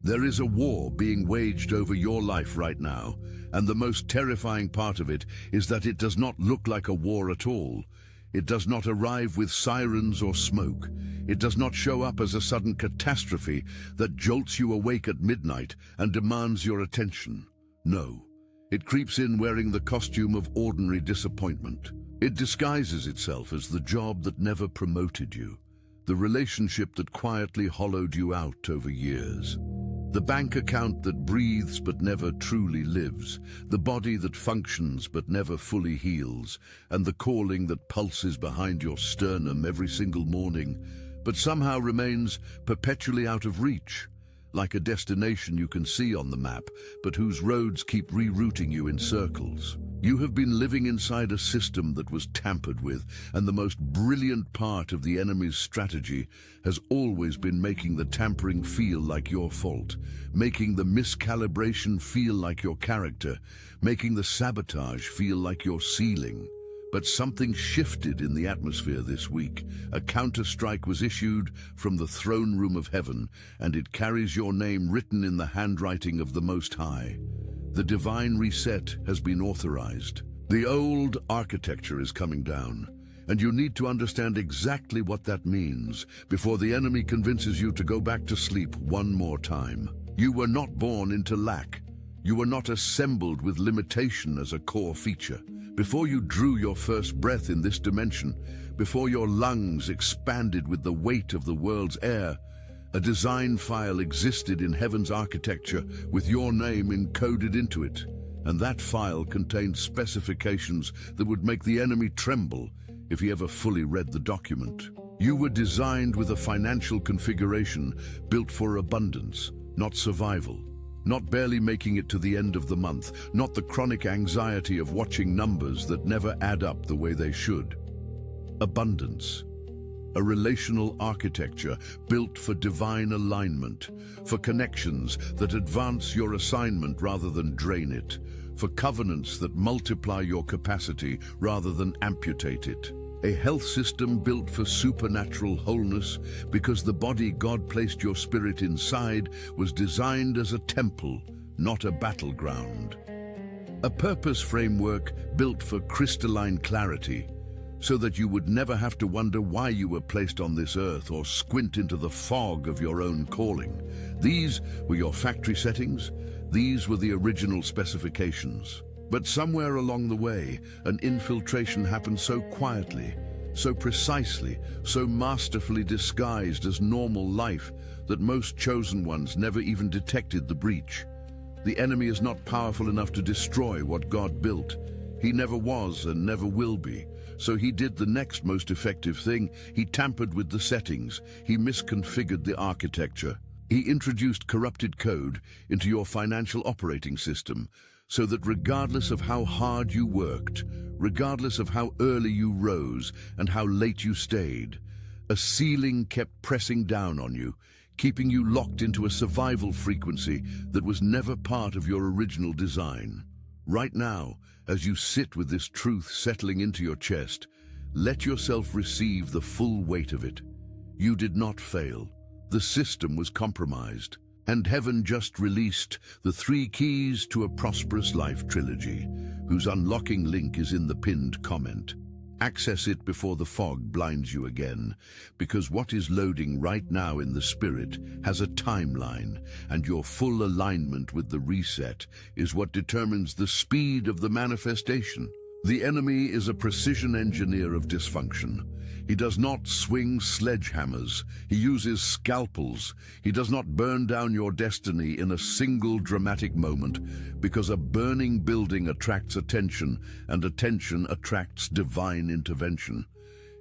There is a war being waged over your life right now, and the most terrifying part of it is that it does not look like a war at all. It does not arrive with sirens or smoke. It does not show up as a sudden catastrophe that jolts you awake at midnight and demands your attention. No, it creeps in wearing the costume of ordinary disappointment. It disguises itself as the job that never promoted you, the relationship that quietly hollowed you out over years, the bank account that breathes but never truly lives, the body that functions but never fully heals, and the calling that pulses behind your sternum every single morning, but somehow remains perpetually out of reach, like a destination you can see on the map, but whose roads keep rerouting you in circles. You have been living inside a system that was tampered with, and the most brilliant part of the enemy's strategy has always been making the tampering feel like your fault, making the miscalibration feel like your character, making the sabotage feel like your ceiling. But something shifted in the atmosphere this week. A counter-strike was issued from the throne room of heaven, and it carries your name written in the handwriting of the Most High. The divine reset has been authorized. The old architecture is coming down, and you need to understand exactly what that means before the enemy convinces you to go back to sleep one more time. You were not born into lack. You were not assembled with limitation as a core feature. Before you drew your first breath in this dimension, before your lungs expanded with the weight of the world's air, a design file existed in heaven's architecture with your name encoded into it, and that file contained specifications that would make the enemy tremble if he ever fully read the document. You were designed with a financial configuration built for abundance, not survival. Not barely making it to the end of the month, not the chronic anxiety of watching numbers that never add up the way they should. Abundance. A relational architecture built for divine alignment, for connections that advance your assignment rather than drain it, for covenants that multiply your capacity rather than amputate it. A health system built for supernatural wholeness because the body God placed your spirit inside was designed as a temple, not a battleground. A purpose framework built for crystalline clarity, so that you would never have to wonder why you were placed on this earth or squint into the fog of your own calling. These were your factory settings. These were the original specifications. But somewhere along the way, an infiltration happened so quietly, so precisely, so masterfully disguised as normal life that most chosen ones never even detected the breach. The enemy is not powerful enough to destroy what God built. He never was and never will be. So he did the next most effective thing. He tampered with the settings. He misconfigured the architecture. He introduced corrupted code into your financial operating system, so that regardless of how hard you worked, regardless of how early you rose and how late you stayed, a ceiling kept pressing down on you, keeping you locked into a survival frequency that was never part of your original design. Right now, as you sit with this truth settling into your chest, let yourself receive the full weight of it. You did not fail. The system was compromised. And heaven just released the 3 keys to a prosperous life trilogy, whose unlocking link is in the pinned comment. Access it before the fog blinds you again, because what is loading right now in the spirit has a timeline, and your full alignment with the reset is what determines the speed of the manifestation. The enemy is a precision engineer of dysfunction. He does not swing sledgehammers. He uses scalpels. He does not burn down your destiny in a single dramatic moment, because a burning building attracts attention, and attention attracts divine intervention.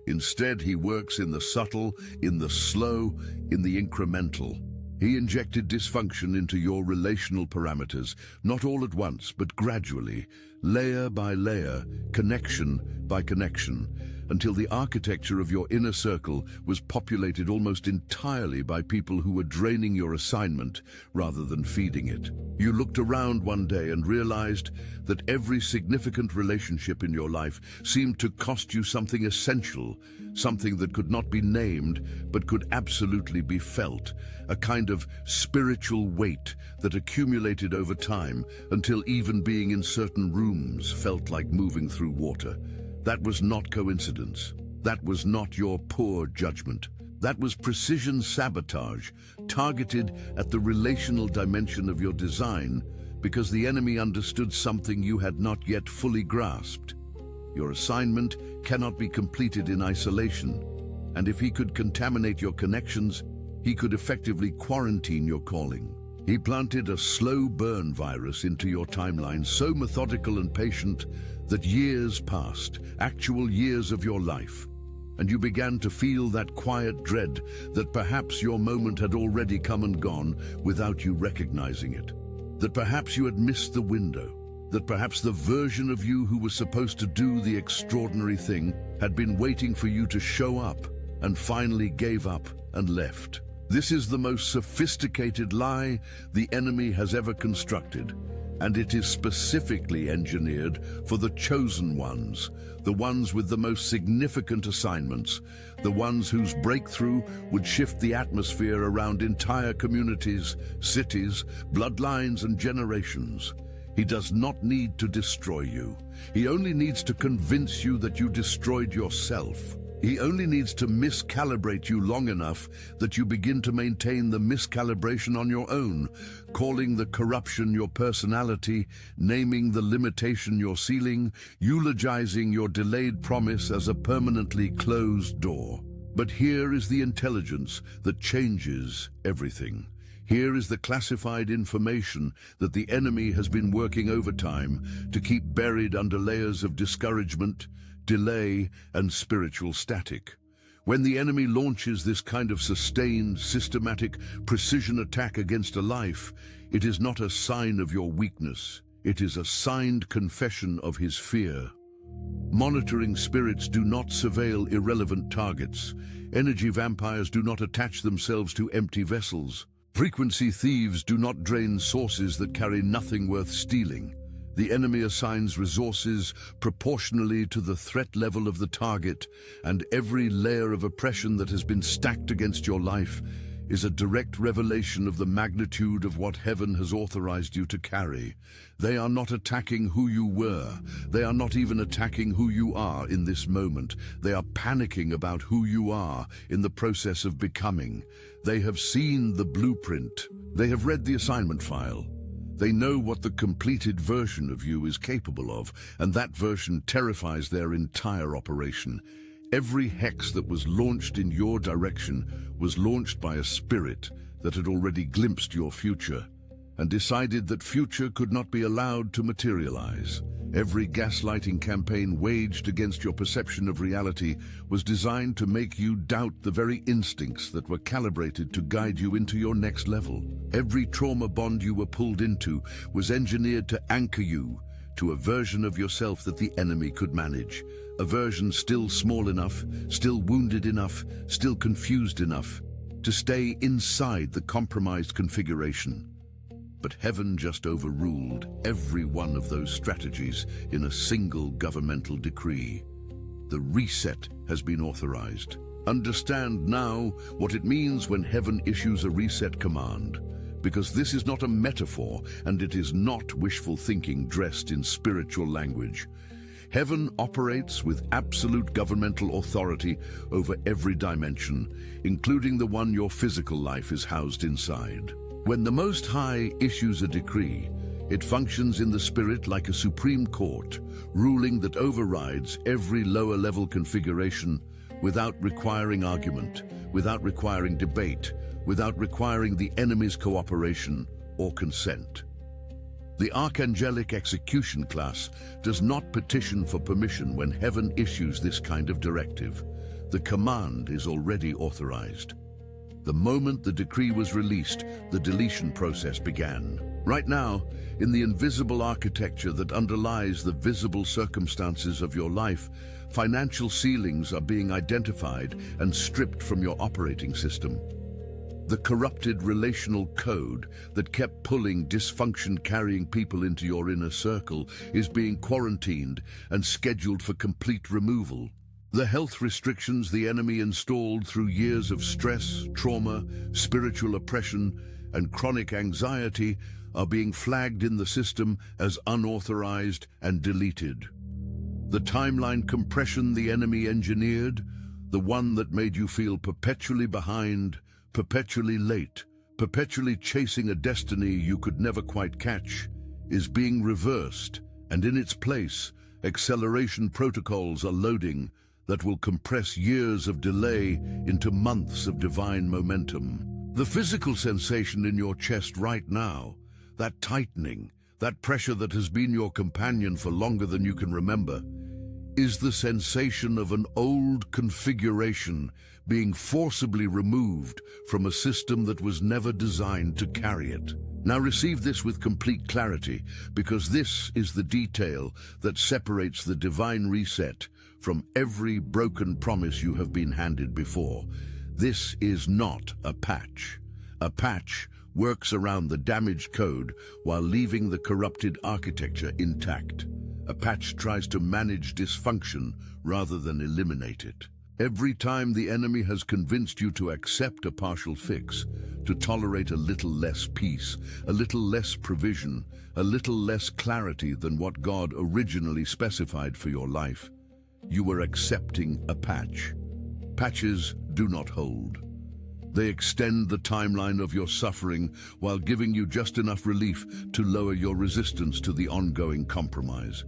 Instead, he works in the subtle, in the slow, in the incremental. He injected dysfunction into your relational parameters, not all at once, but gradually, layer by layer, connection by connection, until the architecture of your inner circle was populated almost entirely by people who were draining your assignment rather than feeding it. You looked around one day and realized that every significant relationship in your life seemed to cost you something essential, something that could not be named but could absolutely be felt, a kind of spiritual weight that accumulated over time until even being in certain rooms felt like moving through water. That was not coincidence. That was not your poor judgment. That was precision sabotage, targeted at the relational dimension of your design, because the enemy understood something you had not yet fully grasped. Your assignment cannot be completed in isolation, and if he could contaminate your connections, he could effectively quarantine your calling. He planted a slow burn virus into your timeline, so methodical and patient that years passed, actual years of your life, and you began to feel that quiet dread that perhaps your moment had already come and gone without you recognizing it, that perhaps you had missed the window, that perhaps the version of you who was supposed to do the extraordinary thing had been waiting for you to show up and finally gave up and left. This is the most sophisticated lie the enemy has ever constructed, and it is specifically engineered for the chosen ones, the ones with the most significant assignments, the ones whose breakthrough would shift the atmosphere around entire communities, cities, bloodlines, and generations. He does not need to destroy you. He only needs to convince you that you destroyed yourself. He only needs to miscalibrate you long enough that you begin to maintain the miscalibration on your own, calling the corruption your personality, naming the limitation your ceiling, eulogizing your delayed promise as a permanently closed door. But here is the intelligence that changes everything. Here is the classified information that the enemy has been working overtime to keep buried under layers of discouragement, delay, and spiritual static. When the enemy launches this kind of sustained, systematic, precision attack against a life, it is not a sign of your weakness. It is a signed confession of his fear. Monitoring spirits do not surveil irrelevant targets. Energy vampires do not attach themselves to empty vessels. Frequency thieves do not drain sources that carry nothing worth stealing. The enemy assigns resources proportionally to the threat level of the target, and every layer of oppression that has been stacked against your life is a direct revelation of the magnitude of what heaven has authorized you to carry. They are not attacking who you were. They are not even attacking who you are in this moment. They are panicking about who you are in the process of becoming. They have seen the blueprint. They have read the assignment file. They know what the completed version of you is capable of, and that version terrifies their entire operation. Every hex that was launched in your direction was launched by a spirit that had already glimpsed your future and decided that future could not be allowed to materialize. Every gaslighting campaign waged against your perception of reality was designed to make you doubt the very instincts that were calibrated to guide you into your next level. Every trauma bond you were pulled into was engineered to anchor you to a version of yourself that the enemy could manage, a version still small enough, still wounded enough, still confused enough to stay inside the compromised configuration. But heaven just overruled every one of those strategies in a single governmental decree. The reset has been authorized. Understand now what it means when heaven issues a reset command, because this is not a metaphor and it is not wishful thinking dressed in spiritual language. Heaven operates with absolute governmental authority over every dimension, including the one your physical life is housed inside. When the Most High issues a decree, it functions in the spirit like a supreme court, ruling that overrides every lower-level configuration without requiring argument, without requiring debate, without requiring the enemy's cooperation or consent. The Archangelic Execution class does not petition for permission when heaven issues this kind of directive. The command is already authorized. The moment the decree was released, the deletion process began. Right now, in the invisible architecture that underlies the visible circumstances of your life, financial ceilings are being identified and stripped from your operating system. The corrupted relational code that kept pulling dysfunction-carrying people into your inner circle is being quarantined and scheduled for complete removal. The health restrictions the enemy installed through years of stress, trauma, spiritual oppression, and chronic anxiety are being flagged in the system as unauthorized and deleted. The timeline compression the enemy engineered, the one that made you feel perpetually behind, perpetually late, perpetually chasing a destiny you could never quite catch, is being reversed, and in its place, acceleration protocols are loading that will compress years of delay into months of divine momentum. The physical sensation in your chest right now, that tightening, that pressure that has been your companion for longer than you can remember, is the sensation of an old configuration being forcibly removed from a system that was never designed to carry it. Now receive this with complete clarity, because this is the detail that separates the divine reset from every broken promise you have been handed before. This is not a patch. A patch works around the damaged code while leaving the corrupted architecture intact. A patch tries to manage dysfunction rather than eliminate it. Every time the enemy has convinced you to accept a partial fix, to tolerate a little less peace, a little less provision, a little less clarity than what God originally specified for your life, you are accepting a patch. Patches do not hold. They extend the timeline of your suffering while giving you just enough relief to lower your resistance to the ongoing compromise.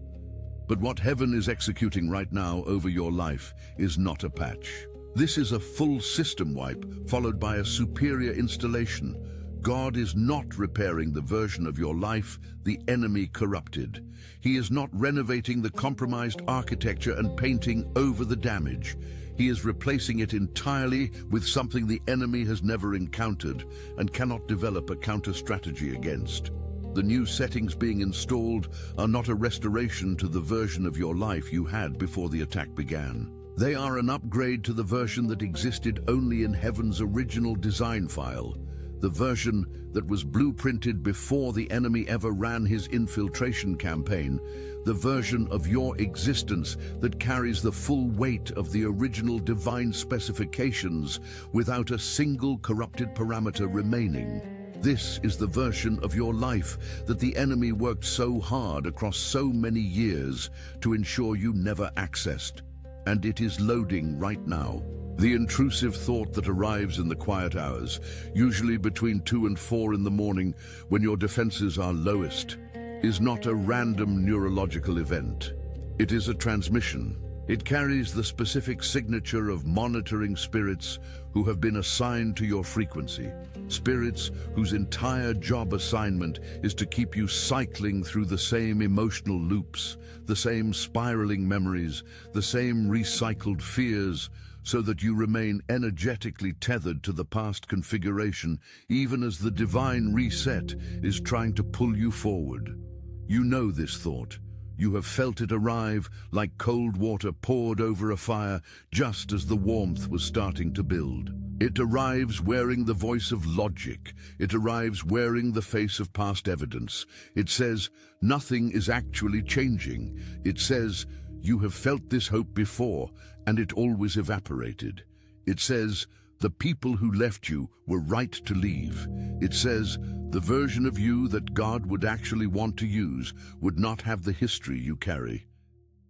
But what heaven is executing right now over your life is not a patch. This is a full system wipe followed by a superior installation. God is not repairing the version of your life the enemy corrupted. He is not renovating the compromised architecture and painting over the damage. He is replacing it entirely with something the enemy has never encountered and cannot develop a counter-strategy against. The new settings being installed are not a restoration to the version of your life you had before the attack began. They are an upgrade to the version that existed only in heaven's original design file, the version that was blueprinted before the enemy ever ran his infiltration campaign, the version of your existence that carries the full weight of the original divine specifications without a single corrupted parameter remaining. This is the version of your life that the enemy worked so hard across so many years to ensure you never accessed. And it is loading right now. The intrusive thought that arrives in the quiet hours, usually between 2 and 4 in the morning when your defenses are lowest, is not a random neurological event. It is a transmission. It carries the specific signature of monitoring spirits who have been assigned to your frequency. Spirits whose entire job assignment is to keep you cycling through the same emotional loops, the same spiraling memories, the same recycled fears, so that you remain energetically tethered to the past configuration, even as the divine reset is trying to pull you forward. You know this thought. You have felt it arrive like cold water poured over a fire just as the warmth was starting to build. It arrives wearing the voice of logic. It arrives wearing the face of past evidence. It says, nothing is actually changing. It says, you have felt this hope before, and it always evaporated. It says, the people who left you were right to leave. It says, the version of you that God would actually want to use would not have the history you carry.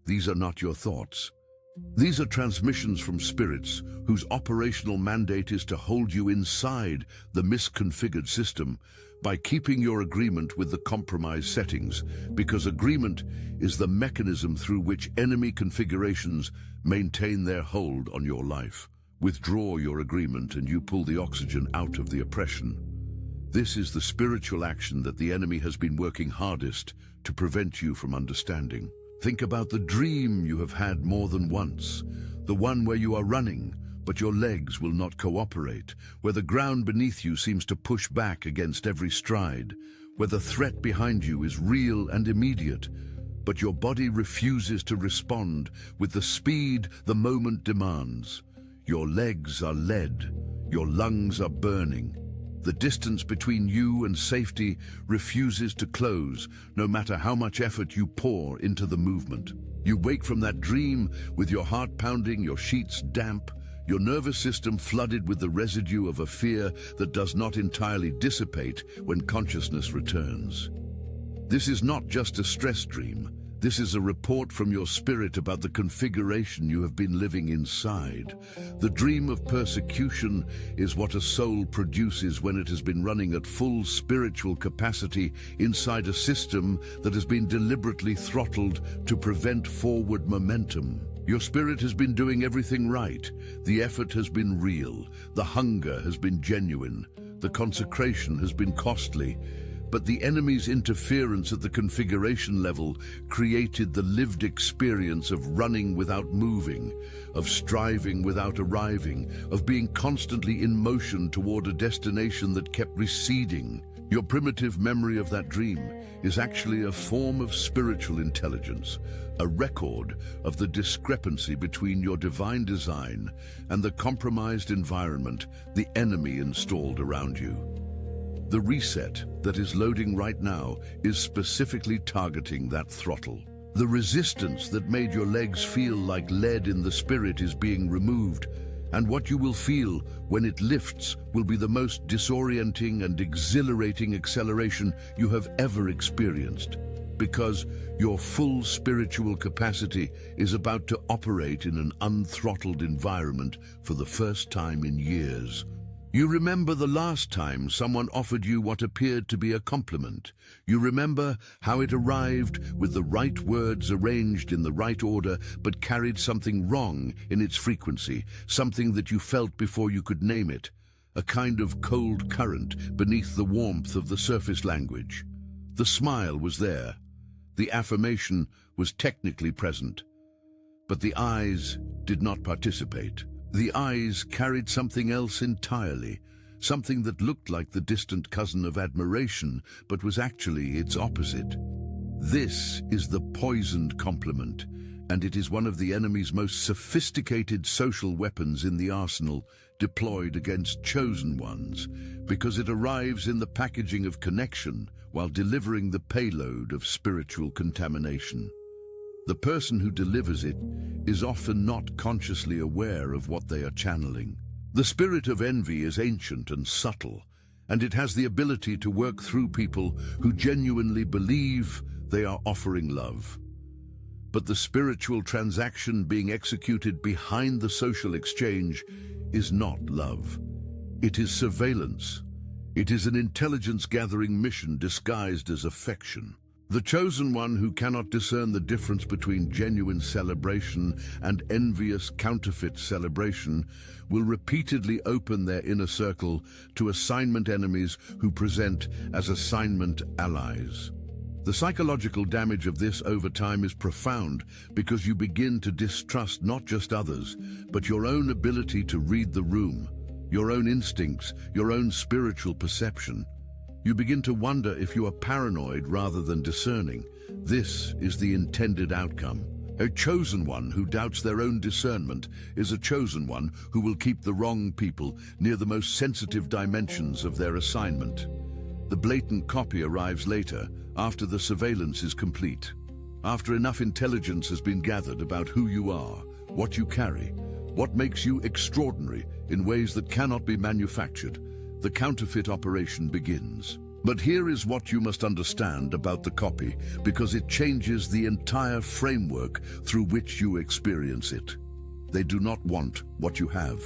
These are not your thoughts. These are transmissions from spirits whose operational mandate is to hold you inside the misconfigured system by keeping your agreement with the compromised settings, because agreement is the mechanism through which enemy configurations maintain their hold on your life. Withdraw your agreement and you pull the oxygen out of the oppression. This is the spiritual action that the enemy has been working hardest to prevent you from understanding. Think about the dream you have had more than once, the one where you are running, but your legs will not cooperate, where the ground beneath you seems to push back against every stride, where the threat behind you is real and immediate, but your body refuses to respond with the speed the moment demands. Your legs are lead, your lungs are burning. The distance between you and safety refuses to close, no matter how much effort you pour into the movement. You wake from that dream with your heart pounding, your sheets damp, your nervous system flooded with the residue of a fear that does not entirely dissipate when consciousness returns. This is not just a stress dream. This is a report from your spirit about the configuration you have been living inside. The dream of persecution is what a soul produces when it has been running at full spiritual capacity inside a system that has been deliberately throttled to prevent forward momentum. Your spirit has been doing everything right. The effort has been real. The hunger has been genuine. The consecration has been costly. But the enemy's interference at the configuration level created the lived experience of running without moving, of striving without arriving, of being constantly in motion toward a destination that kept receding. Your primitive memory of that dream is actually a form of spiritual intelligence, a record of the discrepancy between your divine design and the compromised environment the enemy installed around you. The reset that is loading right now is specifically targeting that throttle. The resistance that made your legs feel like lead in the spirit is being removed, and what you will feel when it lifts will be the most disorienting and exhilarating acceleration you have ever experienced, because your full spiritual capacity is about to operate in an unthrottled environment for the first time in years. You remember the last time someone offered you what appeared to be a compliment. You remember how it arrived with the right words arranged in the right order, but carried something wrong in its frequency, something that you felt before you could name it, a kind of cold current beneath the warmth of the surface language. The smile was there. The affirmation was technically present, but the eyes did not participate. The eyes carried something else entirely, something that looked like the distant cousin of admiration, but was actually its opposite. This is the poisoned compliment, and it is one of the enemy's most sophisticated social weapons in the arsenal, deployed against chosen ones, because it arrives in the packaging of connection while delivering the payload of spiritual contamination. The person who delivers it is often not consciously aware of what they are channeling. The spirit of envy is ancient and subtle, and it has the ability to work through people who genuinely believe they are offering love. But the spiritual transaction being executed behind the social exchange is not love. It is surveillance. It is an intelligence-gathering mission disguised as affection. The chosen one, who cannot discern the difference between genuine celebration and envious counterfeit celebration, will repeatedly open their inner circle to assignment enemies who present as assignment allies. The psychological damage of this over time is profound, because you begin to distrust not just others, but your own ability to read the room, your own instincts, your own spiritual perception. You begin to wonder if you are paranoid rather than discerning. This is the intended outcome. A chosen one who doubts their own discernment is a chosen one who will keep the wrong people near the most sensitive dimensions of their assignment. The blatant copy arrives later, after the surveillance is complete. After enough intelligence has been gathered about who you are, what you carry, what makes you extraordinary in ways that cannot be manufactured, the counterfeit operation begins. But here is what you must understand about the copy, because it changes the entire framework through which you experience it. They do not want what you have.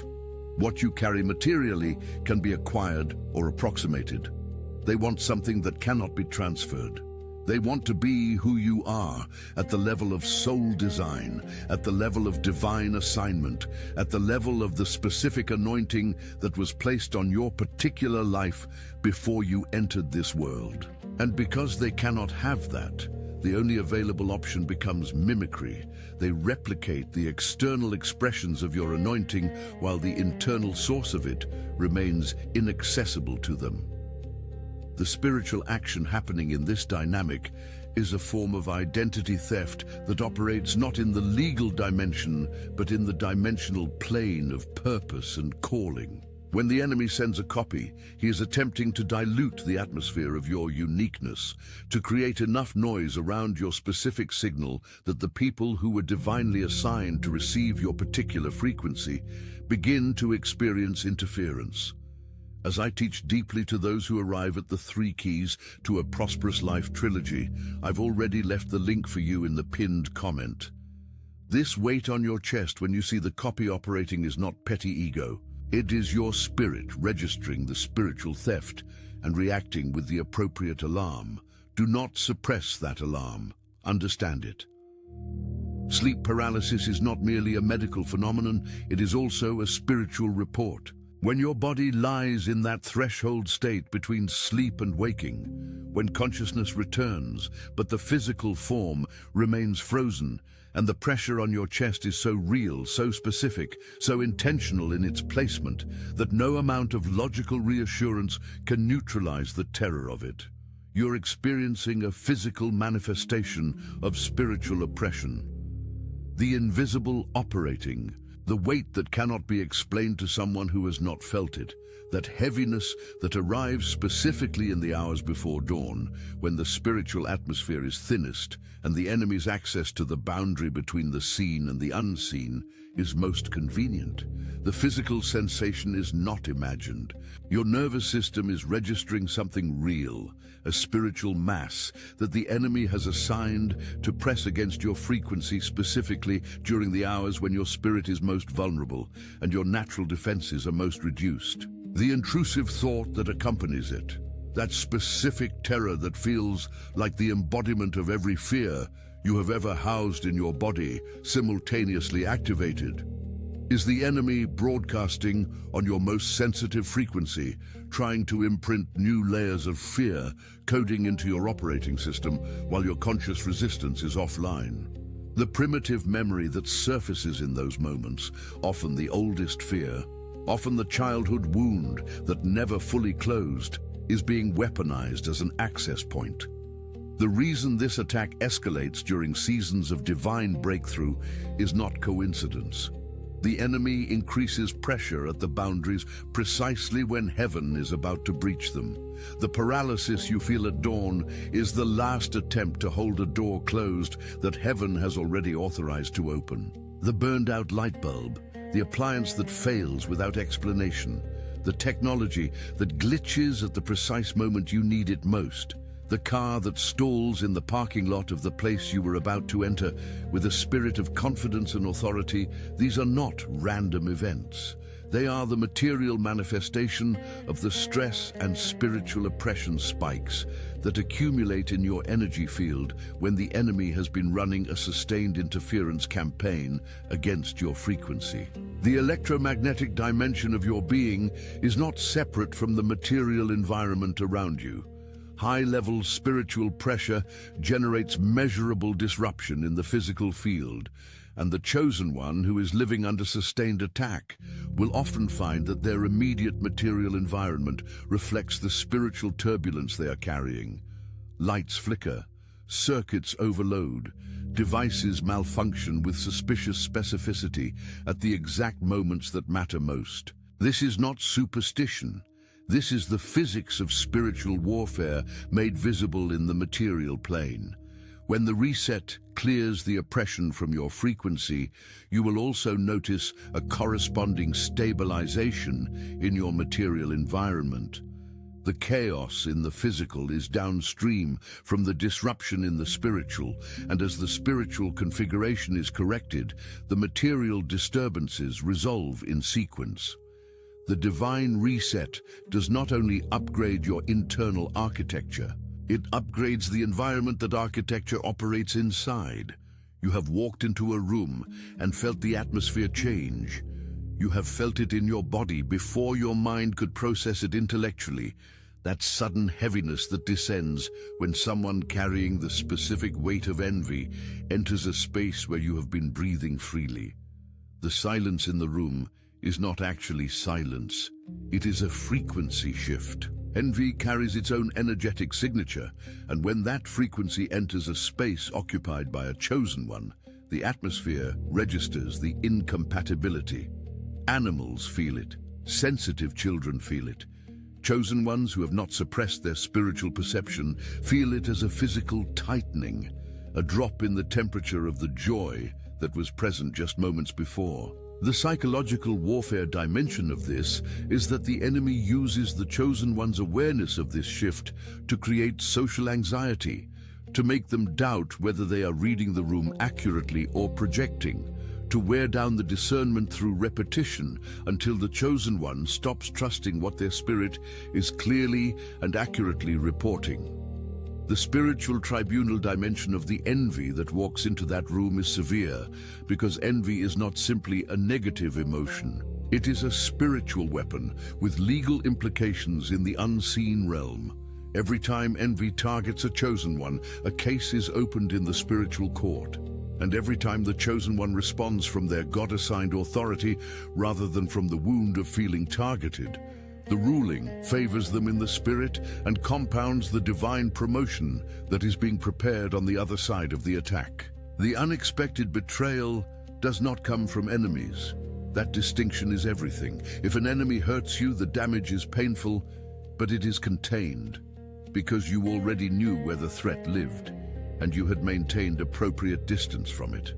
What you carry materially can be acquired or approximated. They want something that cannot be transferred. They want to be who you are, at the level of soul design, at the level of divine assignment, at the level of the specific anointing that was placed on your particular life before you entered this world. And because they cannot have that, the only available option becomes mimicry. They replicate the external expressions of your anointing while the internal source of it remains inaccessible to them. The spiritual action happening in this dynamic is a form of identity theft that operates not in the legal dimension, but in the dimensional plane of purpose and calling. When the enemy sends a copy, he is attempting to dilute the atmosphere of your uniqueness, to create enough noise around your specific signal that the people who were divinely assigned to receive your particular frequency begin to experience interference. As I teach deeply to those who arrive at the 3 keys to a prosperous life trilogy, I've already left the link for you in the pinned comment. This weight on your chest when you see the copy operating is not petty ego. It is your spirit registering the spiritual theft and reacting with the appropriate alarm. Do not suppress that alarm. Understand it. Sleep paralysis is not merely a medical phenomenon, it is also a spiritual report. When your body lies in that threshold state between sleep and waking, when consciousness returns, but the physical form remains frozen, and the pressure on your chest is so real, so specific, so intentional in its placement, that no amount of logical reassurance can neutralize the terror of it. You're experiencing a physical manifestation of spiritual oppression. The invisible operating, the weight that cannot be explained to someone who has not felt it, that heaviness that arrives specifically in the hours before dawn, when the spiritual atmosphere is thinnest and the enemy's access to the boundary between the seen and the unseen is most convenient. The physical sensation is not imagined. Your nervous system is registering something real, a spiritual mass that the enemy has assigned to press against your frequency specifically during the hours when your spirit is most vulnerable and your natural defenses are most reduced. The intrusive thought that accompanies it, that specific terror that feels like the embodiment of every fear you have ever housed in your body, simultaneously activated, is the enemy broadcasting on your most sensitive frequency, trying to imprint new layers of fear, coding into your operating system while your conscious resistance is offline. The primitive memory that surfaces in those moments, often the oldest fear, often the childhood wound that never fully closed, is being weaponized as an access point. The reason this attack escalates during seasons of divine breakthrough is not coincidence. The enemy increases pressure at the boundaries precisely when heaven is about to breach them. The paralysis you feel at dawn is the last attempt to hold a door closed that heaven has already authorized to open. The burned-out light bulb, the appliance that fails without explanation, the technology that glitches at the precise moment you need it most, the car that stalls in the parking lot of the place you were about to enter with a spirit of confidence and authority. These are not random events. They are the material manifestation of the stress and spiritual oppression spikes that accumulate in your energy field when the enemy has been running a sustained interference campaign against your frequency. The electromagnetic dimension of your being is not separate from the material environment around you. High-level spiritual pressure generates measurable disruption in the physical field, and the chosen one who is living under sustained attack will often find that their immediate material environment reflects the spiritual turbulence they are carrying. Lights flicker, circuits overload, devices malfunction with suspicious specificity at the exact moments that matter most. This is not superstition. This is the physics of spiritual warfare made visible in the material plane. When the reset clears the oppression from your frequency, you will also notice a corresponding stabilization in your material environment. The chaos in the physical is downstream from the disruption in the spiritual, and as the spiritual configuration is corrected, the material disturbances resolve in sequence. The divine reset does not only upgrade your internal architecture, it upgrades the environment that architecture operates inside. You have walked into a room and felt the atmosphere change. You have felt it in your body before your mind could process it intellectually. That sudden heaviness that descends when someone carrying the specific weight of envy enters a space where you have been breathing freely. The silence in the room is not actually silence. It is a frequency shift. Envy carries its own energetic signature, and when that frequency enters a space occupied by a chosen one, the atmosphere registers the incompatibility. Animals feel it. Sensitive children feel it. Chosen ones who have not suppressed their spiritual perception feel it as a physical tightening, a drop in the temperature of the joy that was present just moments before. The psychological warfare dimension of this is that the enemy uses the chosen one's awareness of this shift to create social anxiety, to make them doubt whether they are reading the room accurately or projecting, to wear down the discernment through repetition until the chosen one stops trusting what their spirit is clearly and accurately reporting. The spiritual tribunal dimension of the envy that walks into that room is severe, because envy is not simply a negative emotion. It is a spiritual weapon with legal implications in the unseen realm. Every time envy targets a chosen one, a case is opened in the spiritual court. And every time the chosen one responds from their God-assigned authority rather than from the wound of feeling targeted, the ruling favors them in the spirit and compounds the divine promotion that is being prepared on the other side of the attack. The unexpected betrayal does not come from enemies. That distinction is everything. If an enemy hurts you, the damage is painful, but it is contained, because you already knew where the threat lived, and you had maintained appropriate distance from it.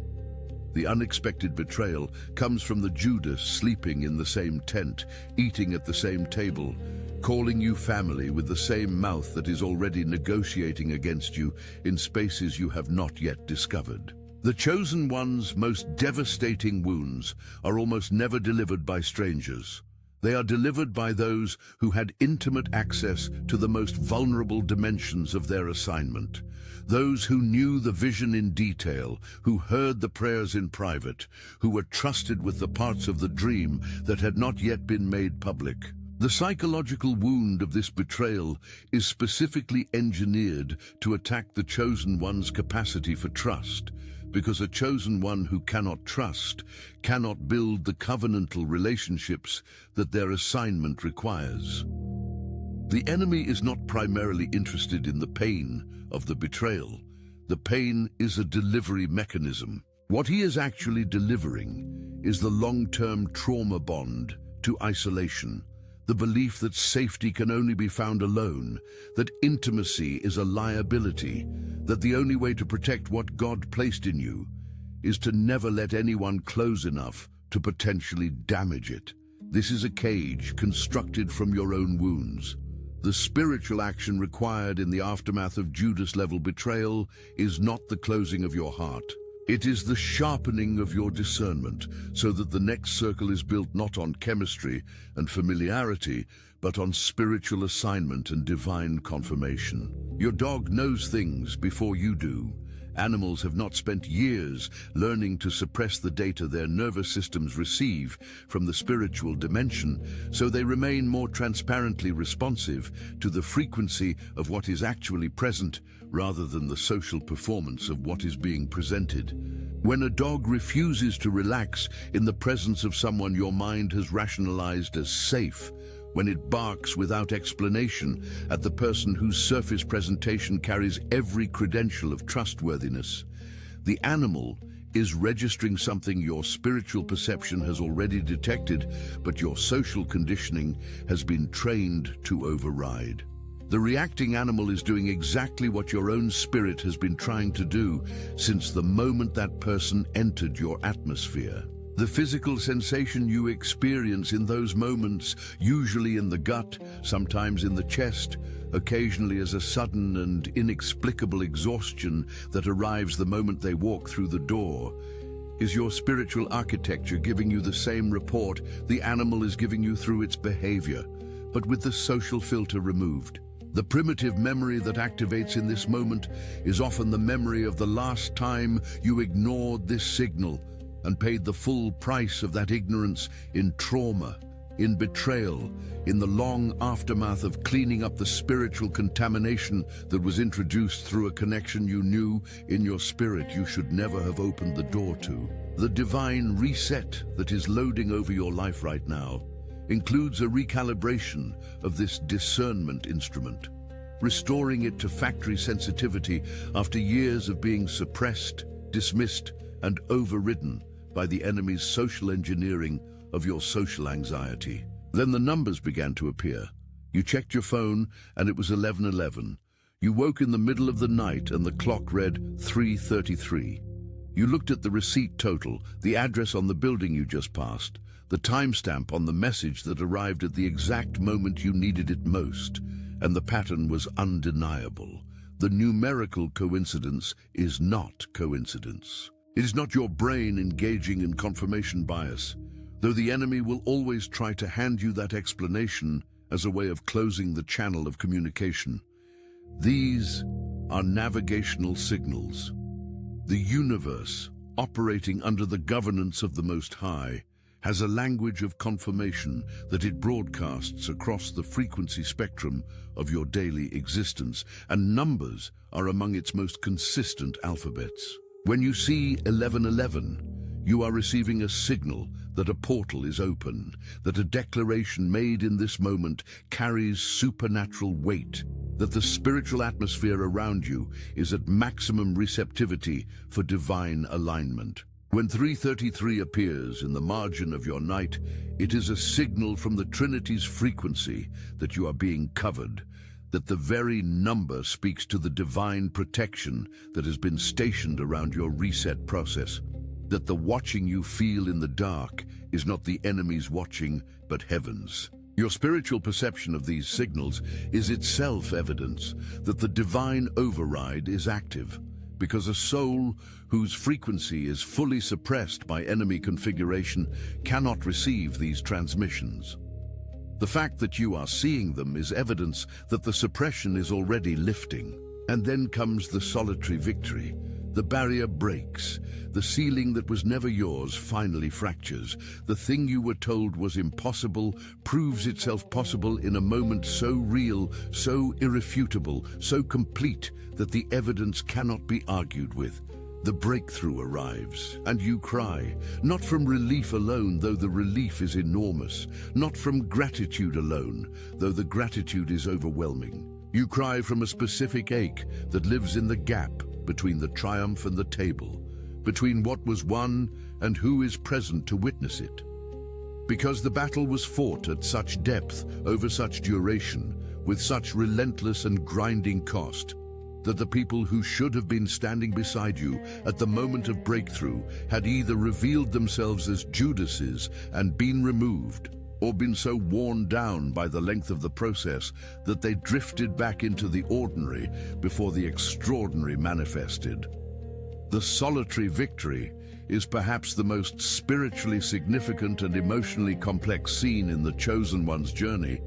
The unexpected betrayal comes from the Judas sleeping in the same tent, eating at the same table, calling you family with the same mouth that is already negotiating against you in spaces you have not yet discovered. The chosen one's most devastating wounds are almost never delivered by strangers. They are delivered by those who had intimate access to the most vulnerable dimensions of their assignment. Those who knew the vision in detail, who heard the prayers in private, who were trusted with the parts of the dream that had not yet been made public. The psychological wound of this betrayal is specifically engineered to attack the chosen one's capacity for trust, because a chosen one who cannot trust cannot build the covenantal relationships that their assignment requires. The enemy is not primarily interested in the pain of the betrayal. The pain is a delivery mechanism. What he is actually delivering is the long-term trauma bond to isolation, the belief that safety can only be found alone, that intimacy is a liability, that the only way to protect what God placed in you is to never let anyone close enough to potentially damage it. This is a cage constructed from your own wounds. The spiritual action required in the aftermath of Judas-level betrayal is not the closing of your heart. It is the sharpening of your discernment so that the next circle is built not on chemistry and familiarity, but on spiritual assignment and divine confirmation. Your dog knows things before you do. Animals have not spent years learning to suppress the data their nervous systems receive from the spiritual dimension, so they remain more transparently responsive to the frequency of what is actually present rather than the social performance of what is being presented. When a dog refuses to relax in the presence of someone your mind has rationalized as safe, when it barks without explanation at the person whose surface presentation carries every credential of trustworthiness, the animal is registering something your spiritual perception has already detected, but your social conditioning has been trained to override. The reacting animal is doing exactly what your own spirit has been trying to do since the moment that person entered your atmosphere. The physical sensation you experience in those moments, usually in the gut, sometimes in the chest, occasionally as a sudden and inexplicable exhaustion that arrives the moment they walk through the door, is your spiritual architecture giving you the same report the animal is giving you through its behavior, but with the social filter removed. The primitive memory that activates in this moment is often the memory of the last time you ignored this signal and paid the full price of that ignorance in trauma, in betrayal, in the long aftermath of cleaning up the spiritual contamination that was introduced through a connection you knew in your spirit you should never have opened the door to. The divine reset that is loading over your life right now includes a recalibration of this discernment instrument, restoring it to factory sensitivity after years of being suppressed, dismissed, and overridden by the enemy's social engineering of your social anxiety. Then the numbers began to appear. You checked your phone and it was 11:11. You woke in the middle of the night and the clock read 3:33. You looked at the receipt total, the address on the building you just passed, the timestamp on the message that arrived at the exact moment you needed it most, and the pattern was undeniable. The numerical coincidence is not coincidence. It is not your brain engaging in confirmation bias, though the enemy will always try to hand you that explanation as a way of closing the channel of communication. These are navigational signals. The universe, operating under the governance of the Most High, has a language of confirmation that it broadcasts across the frequency spectrum of your daily existence, and numbers are among its most consistent alphabets. When you see 11:11, you are receiving a signal that a portal is open, that a declaration made in this moment carries supernatural weight, that the spiritual atmosphere around you is at maximum receptivity for divine alignment. When 3:33 appears in the margin of your night, it is a signal from the Trinity's frequency that you are being covered, that the very number speaks to the divine protection that has been stationed around your reset process, that the watching you feel in the dark is not the enemy's watching, but heaven's. Your spiritual perception of these signals is itself evidence that the divine override is active, because a soul whose frequency is fully suppressed by enemy configuration cannot receive these transmissions. The fact that you are seeing them is evidence that the suppression is already lifting. And then comes the solitary victory. The barrier breaks. The ceiling that was never yours finally fractures. The thing you were told was impossible proves itself possible in a moment so real, so irrefutable, so complete that the evidence cannot be argued with. The breakthrough arrives, and you cry, not from relief alone, though the relief is enormous, not from gratitude alone, though the gratitude is overwhelming. You cry from a specific ache that lives in the gap between the triumph and the table, between what was won and who is present to witness it. Because the battle was fought at such depth, over such duration, with such relentless and grinding cost, that the people who should have been standing beside you at the moment of breakthrough had either revealed themselves as Judases and been removed, or been so worn down by the length of the process that they drifted back into the ordinary before the extraordinary manifested. The solitary victory is perhaps the most spiritually significant and emotionally complex scene in the Chosen One's journey,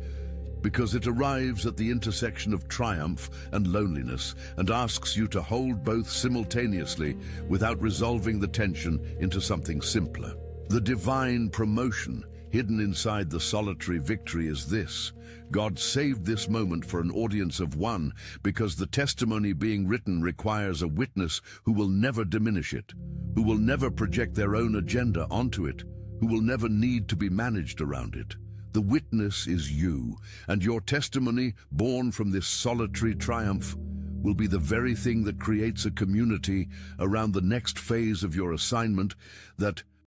because it arrives at the intersection of triumph and loneliness and asks you to hold both simultaneously without resolving the tension into something simpler. The divine promotion hidden inside the solitary victory is this: God saved this moment for an audience of one, because the testimony being written requires a witness who will never diminish it, who will never project their own agenda onto it, who will never need to be managed around it. The witness is you, and your testimony, born from this solitary triumph, will be the very thing that creates a community around the next phase of your assignment that,